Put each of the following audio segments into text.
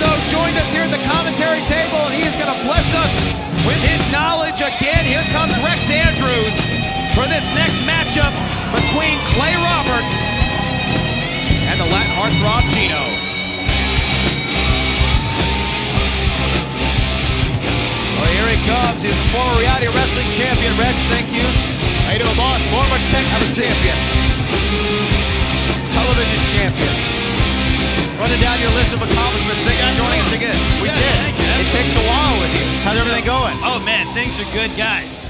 Aldo joined us here at the commentary table, and he is going to bless us with his knowledge again. Here comes Rex Andrews for this next matchup between Clay Roberts and the Latin heartthrob Gino. Well, here he comes. He's a former reality wrestling champion. Rex, thank you. How you doing, boss? Former Texas champion. Television champion. Running down your list of accomplishments. Thank you for joining us again. We did. Thank you. It takes a while with you. How's everything going? Oh, man, things are good, guys.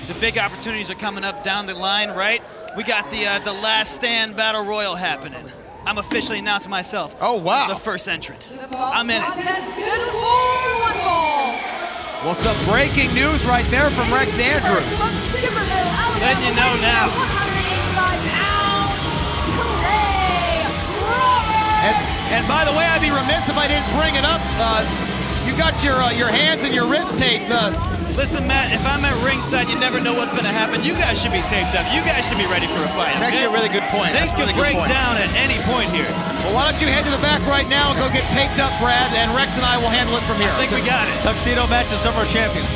The big opportunities are coming up down the line, right? We got the Last Stand Battle Royal happening. I'm officially announcing myself. Oh, wow. As the first entrant. I'm in it. Well, some breaking news right there from Rex Andrews. Letting you know now. And by the way, I'd be remiss if I didn't bring it up. You got your hands and your wrists taped. Listen, Matt, if I'm at ringside, you never know what's going to happen. You guys should be taped up. You guys should be ready for a fight. That's actually a really good point. Things could break down at any point here. Well, why don't you head to the back right now and go get taped up, Brad, and Rex and I will handle it from here. I think we got it. Tuxedo match of summer champions.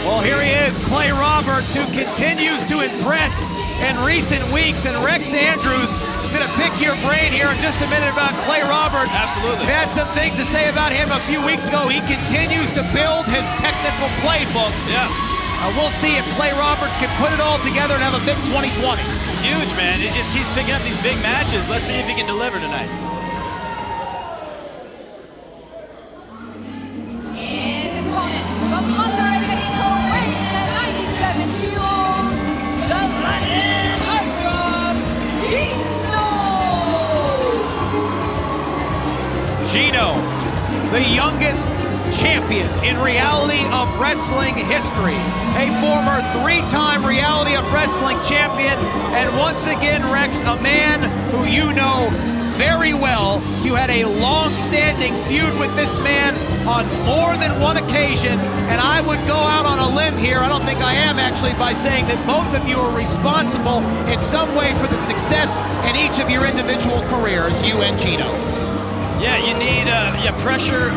Well, here he is, Clay Roberts, who continues to impress in recent weeks, and Rex Andrews going to pick your brain here in just a minute about Clay Roberts. Absolutely. We had some things to say about him a few weeks ago. He continues to build his technical playbook. Yeah. We'll see if Clay Roberts can put it all together and have a big 2020. Huge, man. He just keeps picking up these big matches. Let's see if he can deliver tonight. Gino, the youngest champion in reality of wrestling history. A former three-time reality of wrestling champion. And once again, Rex, a man who you know very well. You had a long-standing feud with this man on more than one occasion. And I would go out on a limb here, I don't think I am actually, by saying that both of you are responsible in some way for the success in each of your individual careers, you and Gino. Yeah, you need pressure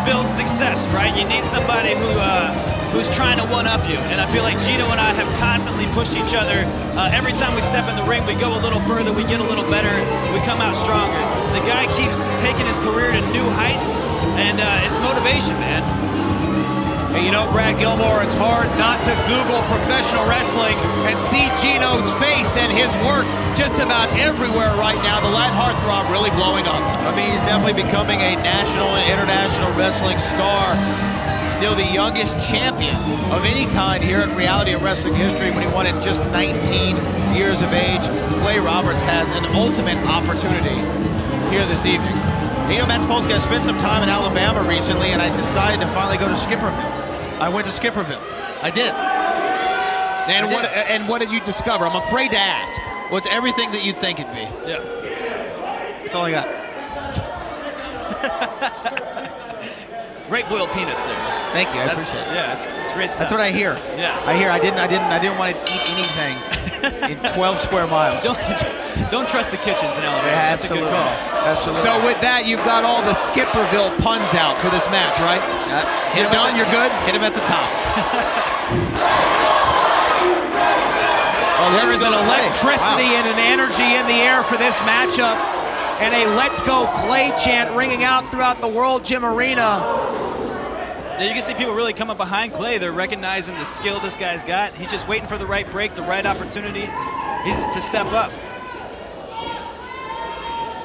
builds success, right? You need somebody who's trying to one-up you. And I feel like Gino and I have constantly pushed each other. Every time we step in the ring, we go a little further, we get a little better, we come out stronger. The guy keeps taking his career to new heights, and it's motivation, man. Hey, you know, Brad Gilmore, it's hard not to Google professional wrestling and see Gino's face and his work just about everywhere right now. The Latin heartthrob really blowing up. I mean, he's definitely becoming a national and international wrestling star. Still the youngest champion of any kind here in reality of wrestling history when he won at just 19 years of age. Clay Roberts has an ultimate opportunity here this evening. You know, Matt Polsky, I spent some time in Alabama recently, and I decided to finally go to Skipperville. I went to Skipperville. I did. And what did you discover? I'm afraid to ask. Well, it's everything that you'd think it'd be. Yeah. That's all I got. Great boiled peanuts there. Thank you. I appreciate it. Yeah, it's great stuff. That's what I hear. Yeah. I hear. I didn't want to eat anything in 12 square miles. Don't trust the kitchens in Alabama. Yeah, that's a good call. Absolutely. So with that, you've got all the Skipperville puns out for this match, right? Hit him done? You're good? Hit him at the top. There is an electricity and an energy in the air for this matchup, and a "Let's Go Clay" chant ringing out throughout the World Gym Arena. Yeah, you can see people really coming behind Clay. They're recognizing the skill this guy's got. He's just waiting for the right break, the right opportunity to step up.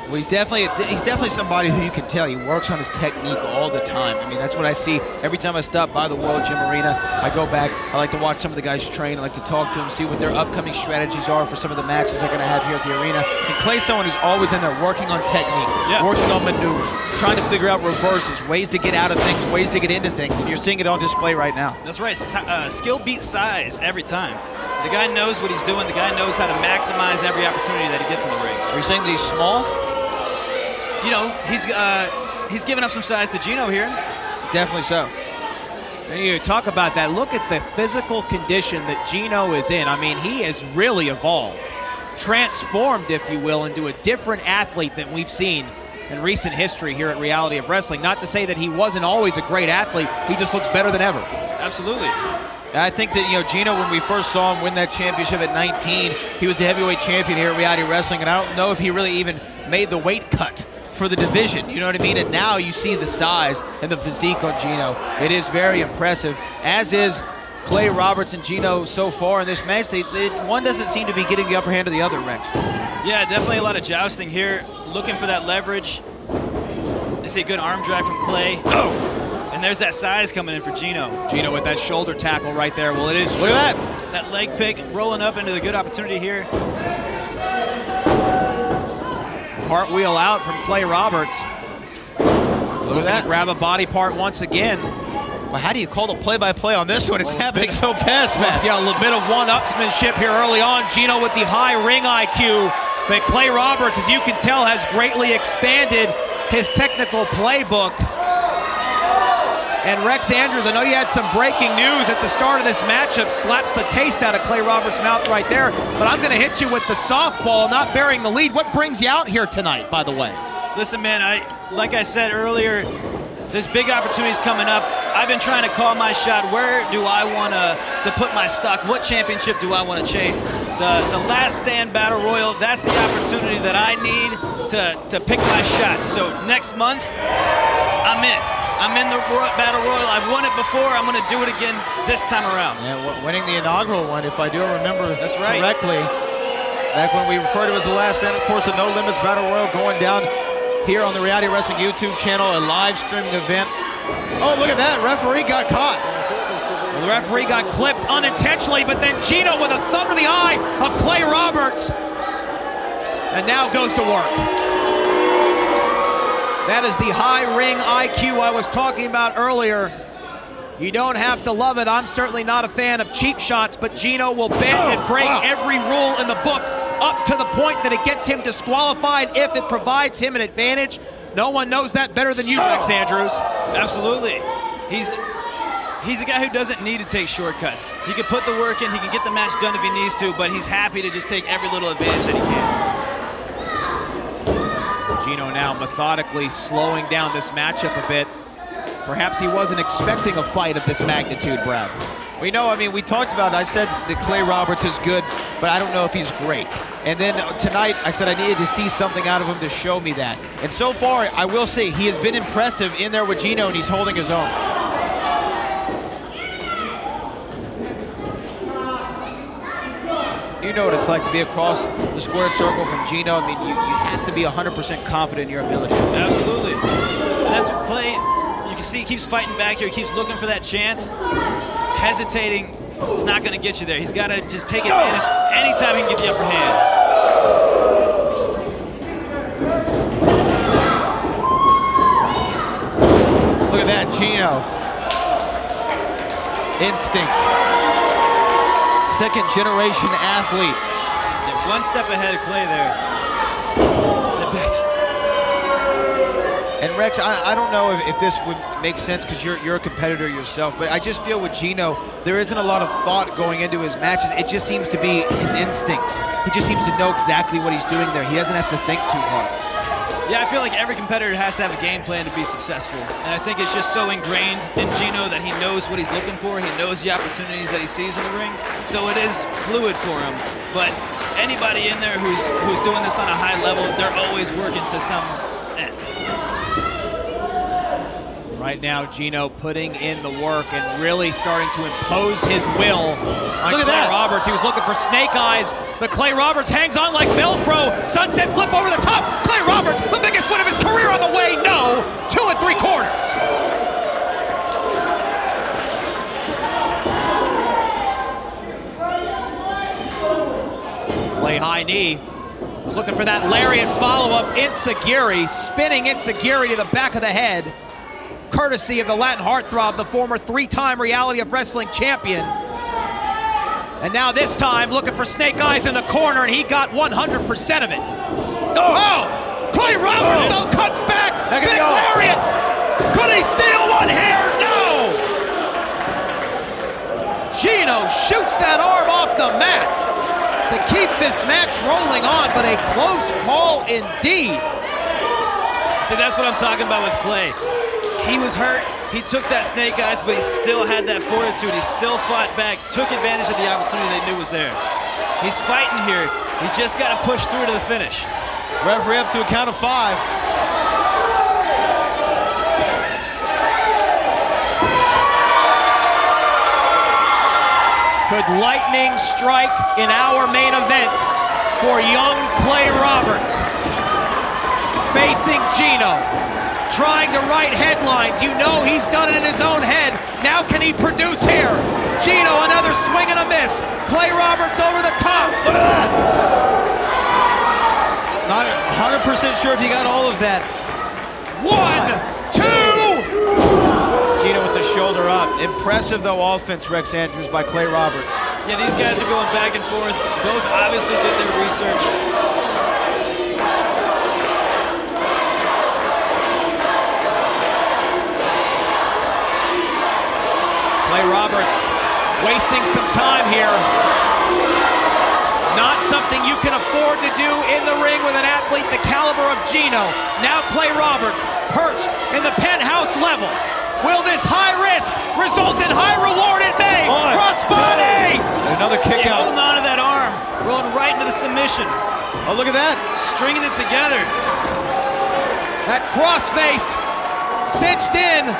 Well, he's definitely somebody who you can tell he works on his technique all the time. I mean, that's what I see every time I stop by the World Gym Arena. I go back. I like to watch some of the guys train. I like to talk to them, see what their upcoming strategies are for some of the matches they're going to have here at the arena. And Clay's someone who's always in there working on technique, working on maneuvers, trying to figure out reverses, ways to get out of things, ways to get into things. And you're seeing it on display right now. That's right. Skill beats size every time. The guy knows what he's doing. The guy knows how to maximize every opportunity that he gets in the ring. Are you saying that he's small? You know, he's giving up some size to Gino here. Definitely so. And you talk about that. Look at the physical condition that Gino is in. I mean, he has really evolved, transformed, if you will, into a different athlete than we've seen in recent history here at Reality of Wrestling. Not to say that he wasn't always a great athlete, he just looks better than ever. Absolutely. I think that, Gino, when we first saw him win that championship at 19, he was the heavyweight champion here at Reality Wrestling, and I don't know if he really even made the weight cut for the division, you know what I mean? And now you see the size and the physique on Gino. It is very impressive, as is Clay Roberts and Gino so far in this match. One doesn't seem to be getting the upper hand of the other, Rex. Yeah, definitely a lot of jousting here, looking for that leverage. They see a good arm drag from Clay. Oh! And there's that size coming in for Gino. Gino with that shoulder tackle right there. Well, it is. Look at that. That leg pick rolling up into the good opportunity here. Cartwheel out from Clay Roberts. Look at that. Grab a body part once again. Well, how do you call the play-by-play on this one? It's happening so fast, man. Yeah, a little bit of one-upsmanship here early on. Gino with the high ring IQ. But Clay Roberts, as you can tell, has greatly expanded his technical playbook. And Rex Andrews, I know you had some breaking news at the start of this matchup, slaps the taste out of Clay Roberts' mouth right there. But I'm going to hit you with the softball, not bearing the lead. What brings you out here tonight, by the way? Listen, man, like I said earlier, there's big opportunities coming up. I've been trying to call my shot. Where do I want to put my stock? What championship do I want to chase? The Last Stand Battle Royal, that's the opportunity that I need to pick my shot. So next month, I'm in. I'm in the Battle Royal. I've won it before. I'm going to do it again this time around. Yeah, winning the inaugural one, if I do remember That's right. correctly. Back when we referred to it as the Last Stand, of course, the No Limits Battle Royal going down here on the Reality Wrestling YouTube channel, a live streaming event. Oh, look at that. Referee got caught. Well, the referee got clipped unintentionally, but then Gino with a thumb to the eye of Clay Roberts. And now goes to work. That is the high ring IQ I was talking about earlier. You don't have to love it. I'm certainly not a fan of cheap shots, but Gino will bend and break every rule in the book up to the point that it gets him disqualified if it provides him an advantage. No one knows that better than you, Rex Andrews. Absolutely. He's a guy who doesn't need to take shortcuts. He can put the work in, he can get the match done if he needs to, but he's happy to just take every little advantage that he can. Gino now methodically slowing down this matchup a bit. Perhaps he wasn't expecting a fight of this magnitude, Brad. We know, I mean, we talked about it. I said that Clay Roberts is good, but I don't know if he's great. And then tonight, I said I needed to see something out of him to show me that. And so far, I will say, he has been impressive in there with Gino, and he's holding his own. You know what it's like to be across the squared circle from Gino. I mean, you have to be 100% confident in your ability. Absolutely. And that's what Clay, you can see he keeps fighting back here. He keeps looking for that chance. Hesitating, it's not going to get you there. He's got to just take advantage anytime he can get the upper hand. Look at that, Gino. Instinct. Second generation athlete. Yeah, one step ahead of Clay there. And Rex, I don't know if this would make sense because you're a competitor yourself, but I just feel with Gino, there isn't a lot of thought going into his matches. It just seems to be his instincts. He just seems to know exactly what he's doing there. He doesn't have to think too hard. Yeah, I feel like every competitor has to have a game plan to be successful. And I think it's just so ingrained in Gino that he knows what he's looking for. He knows the opportunities that he sees in the ring. So it is fluid for him. But anybody in there who's doing this on a high level, they're always working to some end. Right now, Gino putting in the work and really starting to impose his will on Clay Roberts. He was looking for snake eyes, but Clay Roberts hangs on like Velcro. Sunset flip over the top. Clay Roberts, the biggest win of his career on the way. No, 2 3/4. Clay high knee. Was looking for that lariat follow-up. Enziguri, spinning Enziguri to the back of the head. Courtesy of the Latin heartthrob, the former 3-time Reality of Wrestling champion. And now this time, looking for snake eyes in the corner, and he got 100% of it. Oh! Clay Roberts cuts back, big lariat! Could he steal one here? No! Gino shoots that arm off the mat to keep this match rolling on, but a close call indeed. See, that's what I'm talking about with Clay. He was hurt. He took that snake eyes, but he still had that fortitude. He still fought back, took advantage of the opportunity they knew was there. He's fighting here. He's just got to push through to the finish. Referee up to a count of 5. Could lightning strike in our main event for young Clay Roberts? Facing Gino, trying to write headlines. You know he's done it in his own head. Now can he produce here? Gino, another swing and a miss. Clay Roberts over the top. Look at that. Not 100% sure if you got all of that. 1, 2. Gino with the shoulder up. Impressive, though, offense, Rex Andrews, by Clay Roberts. Yeah, these guys are going back and forth. Both obviously did their research. Clay Roberts wasting some time here. Not something you can afford to do in the ring with an athlete the caliber of Gino. Now Clay Roberts perched in the penthouse level. Will this high risk result in high reward? It may. Crossbody! Another kick out. Holding on to that arm, rolling right into the submission. Oh, look at that. Stringing it together. That crossface cinched in.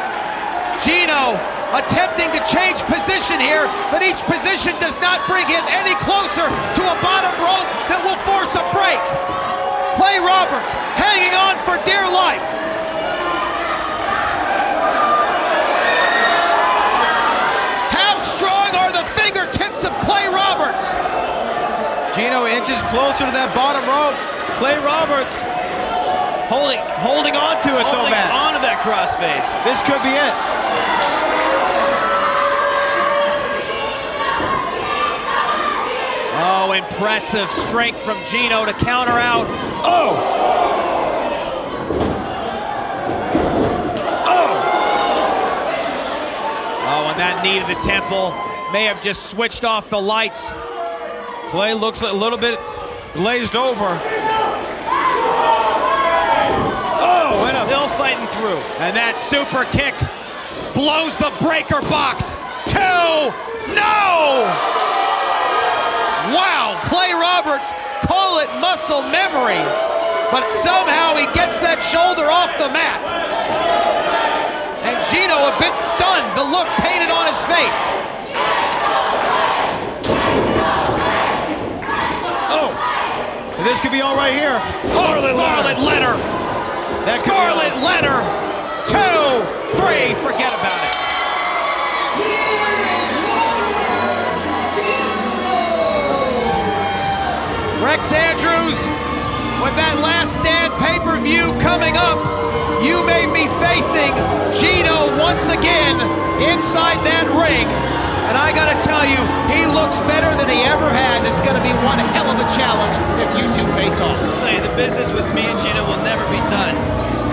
Gino attempting to change position here, but each position does not bring him any closer to a bottom rope that will force a break. Clay Roberts hanging on for dear life. How strong are the fingertips of Clay Roberts? Gino inches closer to that bottom rope. Clay Roberts holding on to it, though, Matt. Holding on to that crossface. This could be it. Oh, impressive strength from Gino to counter out. Oh! Oh, and that knee to the temple may have just switched off the lights. Clay looks a little bit glazed over. Oh, still fighting through. And that super kick blows the breaker box. 2, no! Wow, Clay Roberts, call it muscle memory, but somehow he gets that shoulder off the mat. And Gino a bit stunned, the look painted on his face. Oh, this could be all right here. Scarlet letter. Scarlet letter. 2, 3, forget about it. Rex Andrews, with that Last Stand pay-per-view coming up, you may be facing Gino once again inside that ring. And I gotta tell you, he looks better than he ever has. It's gonna be one hell of a challenge if you two face off. I'll tell you, the business with me and Gino will never be done.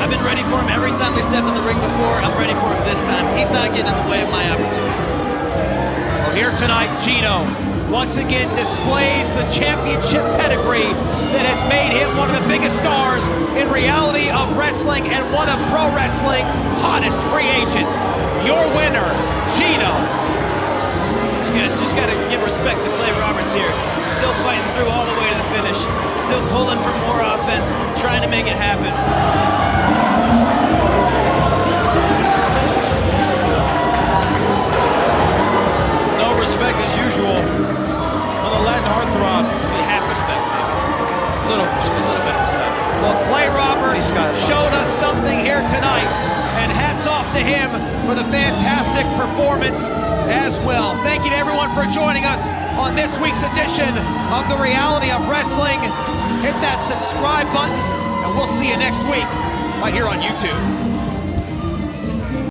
I've been ready for him every time we stepped in the ring before. I'm ready for him this time. He's not getting in the way of my opportunity. Well, here tonight, Gino once again displays the championship pedigree that has made him one of the biggest stars in reality of wrestling and one of pro wrestling's hottest free agents. Your winner, Gino. You guys just got to give respect to Clay Roberts here. Still fighting through all the way to the finish. Still pulling for more offense, trying to make it happen. No respect as usual on the Latin heartthrob. Maybe half respect, maybe. A little bit of respect. Well, Clay Roberts showed us something here tonight, and hats off to him for the fantastic performance as well. Thank you to everyone for joining us on this week's edition of The Reality of Wrestling. Hit that subscribe button, and we'll see you next week right here on YouTube.